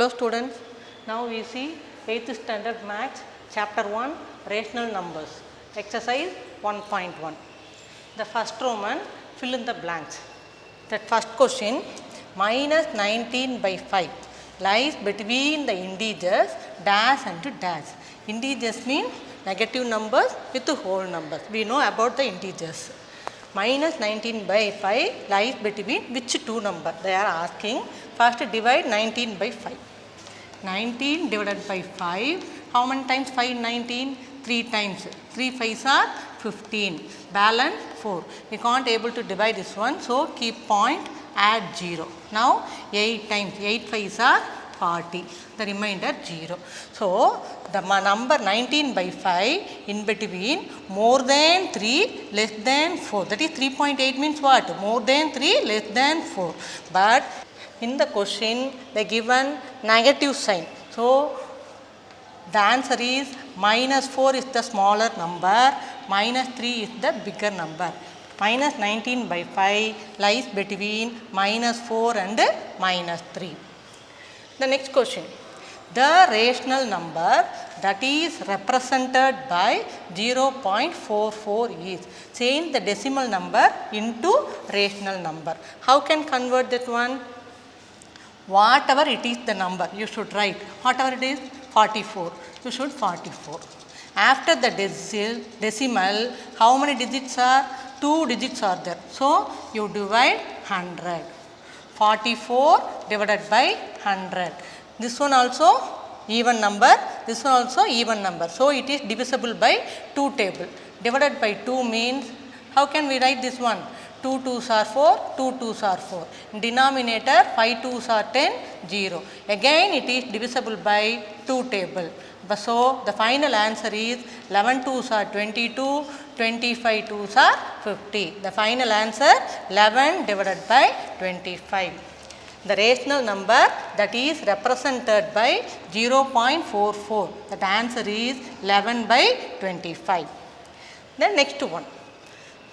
Hello students, now we see 8th standard maths chapter 1 rational numbers exercise 1.1. The first Roman, fill in the blanks. That first question, minus 19 by 5 lies between the integers dash and dash. Integers mean negative numbers with whole numbers. We know about the integers. Minus 19 by 5 lies between which two numbers? They are asking. First divide 19 by 5. 19 divided by 5. How many times 5 in 19? 3 times. 3 5s are 15. Balance 4. We can't able to divide this one. So keep point, add 0. Now 8 times. 8 5s are 40. The remainder 0. So the number 19 by 5 in between more than 3 less than 4. That is 3.8 means what? More than 3 less than 4. But in the question they given negative sign. So the answer is minus 4 is the smaller number, minus 3 is the bigger number. Minus 19 by 5 lies between minus 4 and minus 3. The next question, the rational number that is represented by 0.44 is, change the decimal number into rational number. How can convert that one? Whatever it is the number, you should write. Whatever it is, 44. You should 44. After the decimal, how many digits are? 2 digits are there. So you divide 100. 44 divided by 100. This one also even number. This one also even number. So it is divisible by 2 table. Divided by 2 means, how can we write this one? 2 2s are 4, 2 2s are 4. Denominator 5 2s are 10, 0. Again it is divisible by 2 table. So the final answer is 11 2s are 22, 25 2s are 50. The final answer 11 divided by 25. The rational number that is represented by 0.44. The answer is 11 by 25. The next one.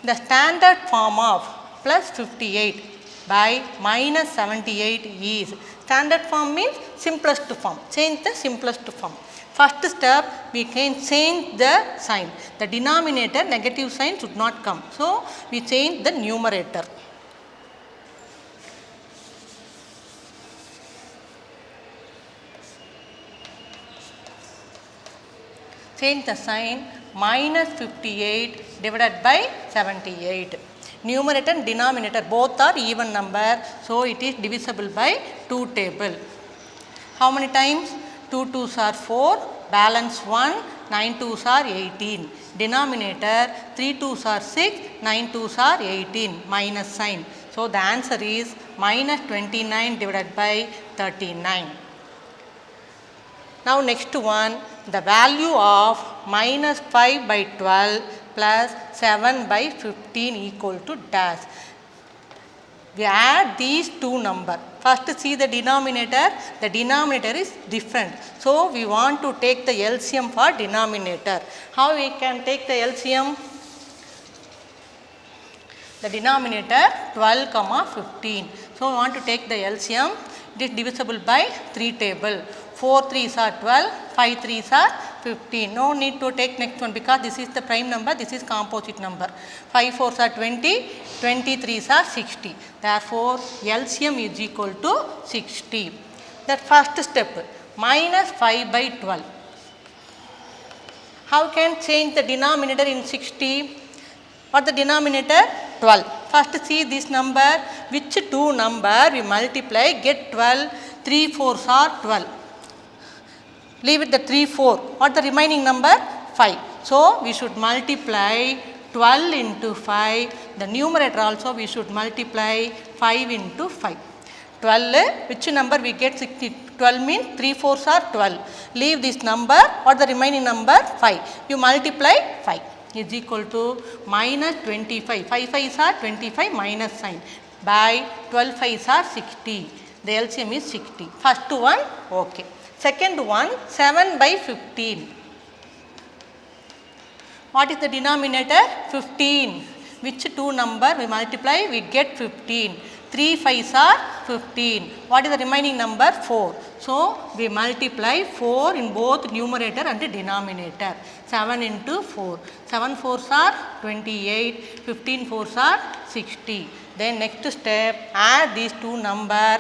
The standard form of plus 58 by minus 78 is, standard form means simplest form. Change the simplest form. First step, we can change the sign. The denominator negative sign should not come. So we change the numerator. Change the sign, minus 58 divided by 78. Numerator and denominator both are even number. So it is divisible by 2 table. How many times? 2 2s are 4, balance 1, 9 2s are 18. Denominator 3 2s are 6, 9 2s are 18, minus sign. So the answer is minus 29 divided by 39. Now next one, the value of minus 5 by 12 plus 7 by 15 equal to dash. We add these two numbers. First see the denominator. The denominator is different. So we want to take the LCM for denominator. How we can take the LCM? The denominator 12 comma 15. So we want to take the LCM. It is divisible by 3 table. 4 3s are 12, 5 3s are 15. No need to take next one because this is the prime number, this is composite number. 5 4s are 20, 23s are 60. Therefore, LCM is equal to 60. The first step, minus 5 by 12. How can change the denominator in 60? What the denominator? 12. First see this number, which two number we multiply, get 12, 3 4s are 12. Leave it the 3 4. What the remaining number? 5. So we should multiply 12 into 5. The numerator also we should multiply 5 into 5. 12, which number we get? 60. 12 means 3 4s are 12. Leave this number. What the remaining number? 5. You multiply 5 is equal to minus 25. 5 5s are 25 minus sign. By 12 5s are 60. The LCM is 60. First one, okay. Second one, 7 by 15. What is the denominator? 15. Which two number we multiply? We get 15. 3 5s are 15. What is the remaining number? 4. So, we multiply 4 in both numerator and denominator. 7 into 4. 7 4s are 28, 15 4s are 60. Then next step, add these two numbers.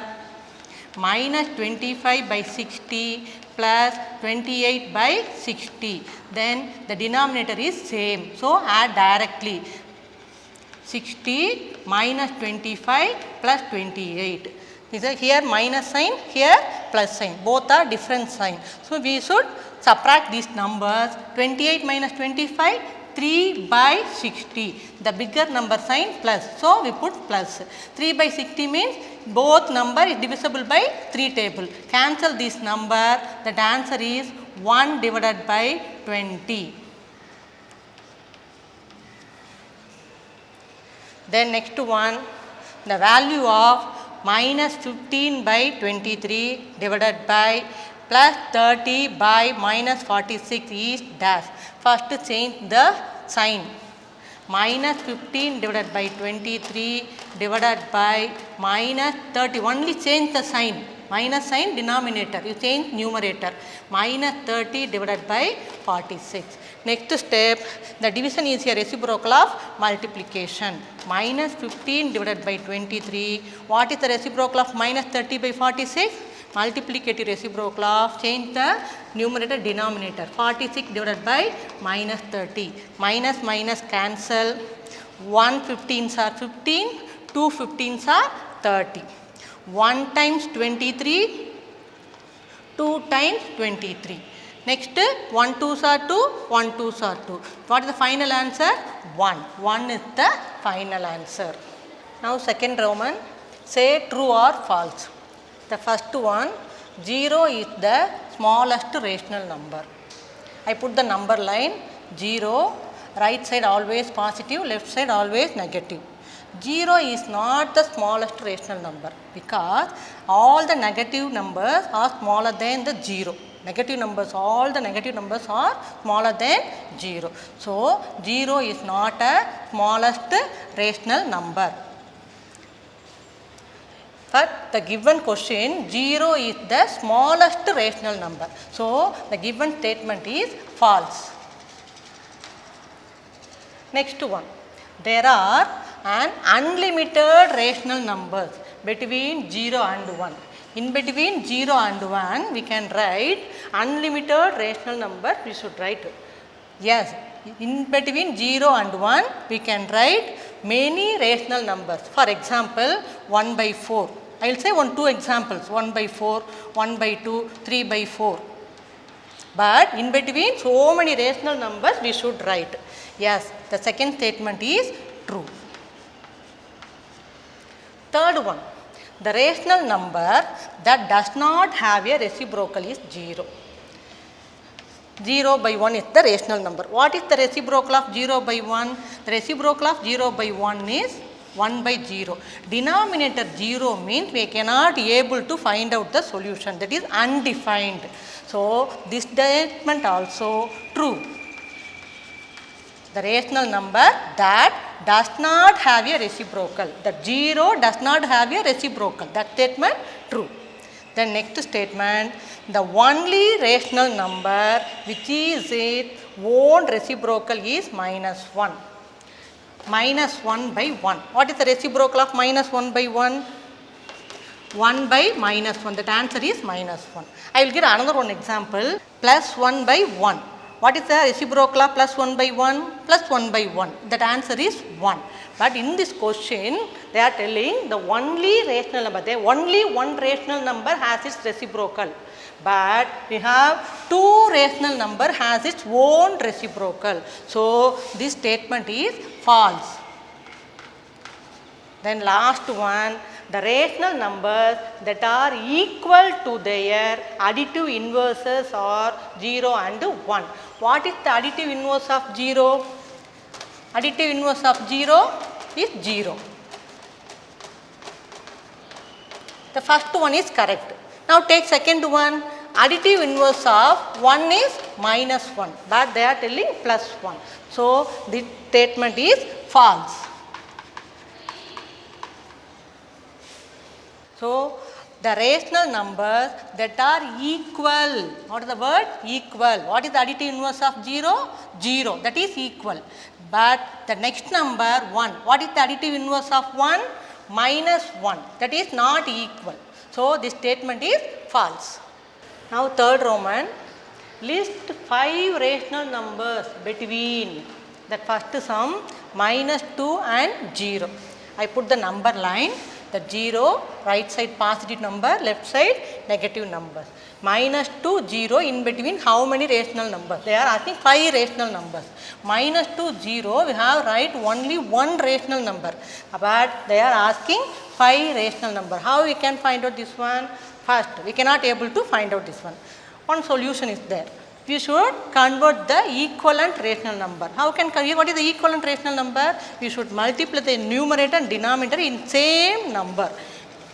Minus 25 by 60 plus 28 by 60. Then the denominator is same. So, add directly. 60 minus 25 plus 28. Here minus sign, here plus sign. Both are different sign. So, we should subtract these numbers. 28 minus 25, 3 by 60. The bigger number sign plus. So, we put plus. 3 by 60 means both number is divisible by 3 table. Cancel this number. That answer is 1 divided by 20. Then next one, the value of minus 15 by 23 divided by plus 30 by minus 46 is dash. First change the sign. Minus 15 divided by 23 divided by minus 30. Only change the sign. Minus sign denominator. You change numerator. Minus 30 divided by 46. Next step, the division is a reciprocal of multiplication. Minus 15 divided by 23. What is the reciprocal of minus 30 by 46? Multiplicative reciprocal of change the numerator denominator. 46 divided by minus 30. Minus minus cancel. 1 15s are 15. 2 15s are 30. 1 times 23. 2 times 23. Next 1 2s are 2. 1 2s are 2. What is the final answer? 1. 1 is the final answer. Now second Roman. Say true or false. The first one, 0 is the smallest rational number. I put the number line 0, right side always positive, left side always negative. 0 is not the smallest rational number because all the negative numbers are smaller than the 0. Negative numbers, all the negative numbers are smaller than 0. So, 0 is not a smallest rational number. But the given question, 0 is the smallest rational number. So, the given statement is false. Next one, there are an unlimited rational numbers between 0 and 1. In between 0 and 1, we can write unlimited rational number, we should write. Yes, in between 0 and 1, we can write many rational numbers. For example, 1 by 4. I will say 2 examples, 1 by 4, 1 by 2, 3 by 4. But in between so many rational numbers we should write. Yes, the second statement is true. Third one, the rational number that does not have a reciprocal is 0. 0 by 1 is the rational number. What is the reciprocal of 0 by 1? The reciprocal of 0 by 1 is 1 by 0. Denominator 0 means we cannot be able to find out the solution, that is undefined. So, this statement also true. The rational number that does not have a reciprocal. The 0 does not have a reciprocal. That statement true. The next statement, the only rational number which is its own reciprocal is minus 1. Minus 1 by 1. What is the reciprocal of minus 1 by 1? 1 by minus 1. That answer is minus 1. I will give another one example. Plus 1 by 1. What is the reciprocal of plus 1 by 1? Plus 1 by 1. That answer is 1. But in this question, they are telling the only rational number. Only one rational number has its reciprocal. But we have two rational number has its own reciprocal. So, this statement is false. Then last one, the rational numbers that are equal to their additive inverses are 0 and 1. What is the additive inverse of 0? Additive inverse of 0 is 0. The first one is correct. Now take second one. Additive inverse of 1 is minus 1, but they are telling plus 1. So, this statement is false. So, the rational numbers that are equal. What is the word? Equal. What is the additive inverse of 0? 0. That is equal. But the next number 1. What is the additive inverse of 1? Minus 1. That is not equal. So, this statement is false. Now, third Roman. List 5 rational numbers between that first sum minus 2 and 0. I put the number line, the 0, right side positive number, left side negative numbers. Minus 2, 0, in between how many rational numbers? They are asking 5 rational numbers. Minus 2, 0, we have write only one rational number, but they are asking 5 rational number. How we can find out this one? First, we cannot able to find out this one. One solution is there. We should convert the equivalent rational number. How can what is the equivalent rational number? We should multiply the numerator and denominator in same number.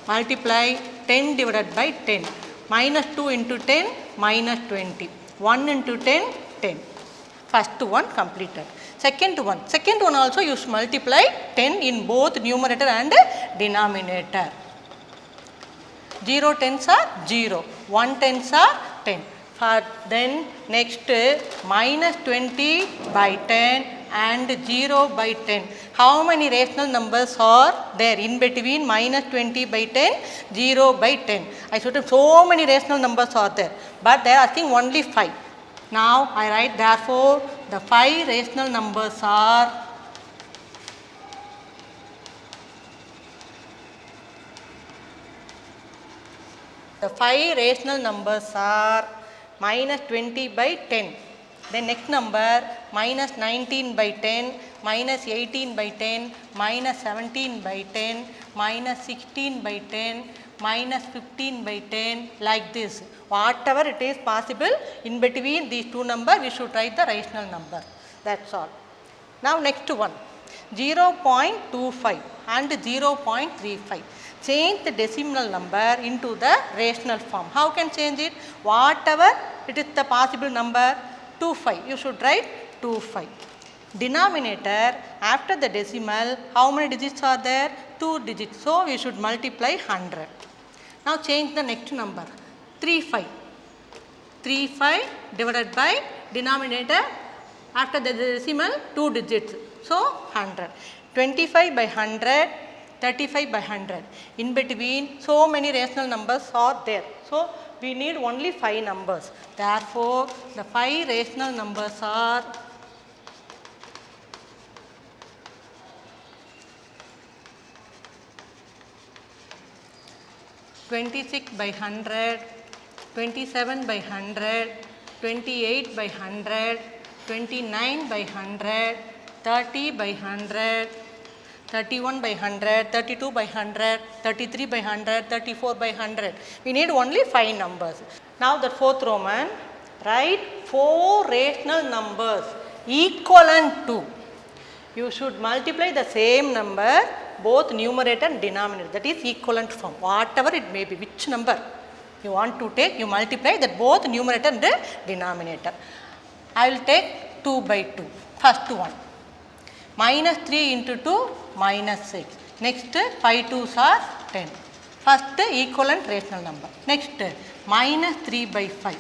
Multiply 10 divided by 10. Minus 2 into 10 minus 20. 1 into 10 10. First one completed. Second one also you should multiply 10 in both numerator and denominator. 0 tens are 0, 1 tens are 10. Then next minus 20 by 10 and 0 by 10. How many rational numbers are there in between minus 20 by 10, 0 by 10? I should have so many rational numbers are there, but they are asking only 5. Now I write therefore the 5 rational numbers are minus 20 by 10. Then next number minus 19 by 10, minus 18 by 10, minus 17 by 10, minus 16 by 10, minus 15 by 10, like this. Whatever it is possible in between these two numbers, we should write the rational number. That's all. Now next one, 0.25 and 0.35. Change the decimal number into the rational form. How can change it? Whatever it is the possible number, 25. You should write 25. Denominator, after the decimal, how many digits are there? 2 digits. So, we should multiply 100. Now, change the next number, 35. 35 divided by denominator, after the decimal, 2 digits. So, 100. 25 by 100. 35 by 100. In between, so many rational numbers are there. So, we need only 5 numbers. Therefore, the 5 rational numbers are 26 by 100, 27 by 100, 28 by 100, 29 by 100, 30 by 100, 31 by 100, 32 by 100, 33 by 100, 34 by 100. We need only 5 numbers. Now the fourth Roman, write 4 rational numbers equivalent to. You should multiply the same number, both numerator and denominator, that is equivalent form, whatever it may be, which number you want to take, you multiply that both numerator and denominator. I will take 2 by 2, first one. Minus 3 into 2, minus 6. Next, 5 2s are 10. First, equivalent rational number. Next, minus 3 by 5.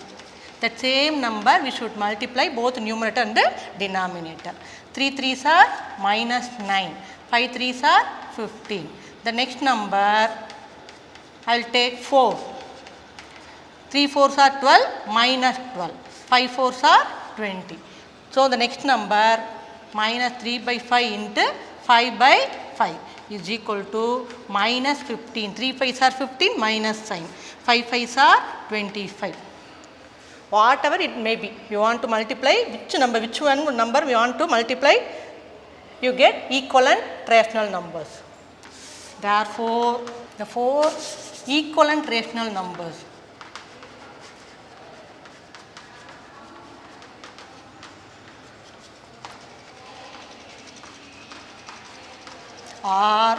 That same number we should multiply both numerator and denominator. 3 3s are minus 9. 5 3s are 15. The next number, I will take 4. 3 4s are 12, minus 12. 5 4s are 20. So, the next number, minus 3 by 5 into 5 by 5 is equal to minus 15. 3 5s are 15, minus sign. 5 5s are 25. Whatever it may be, you want to multiply, which number we want to multiply, you get equivalent rational numbers. Therefore, the 4 equivalent rational numbers are,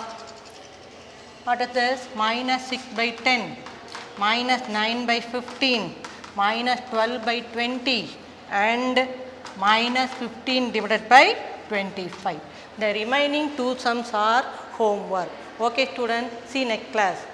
what is this? Minus 6 by 10, minus 9 by 15, minus 12 by 20 and minus 15 divided by 25. The remaining 2 sums are homework. Okay students, see next class.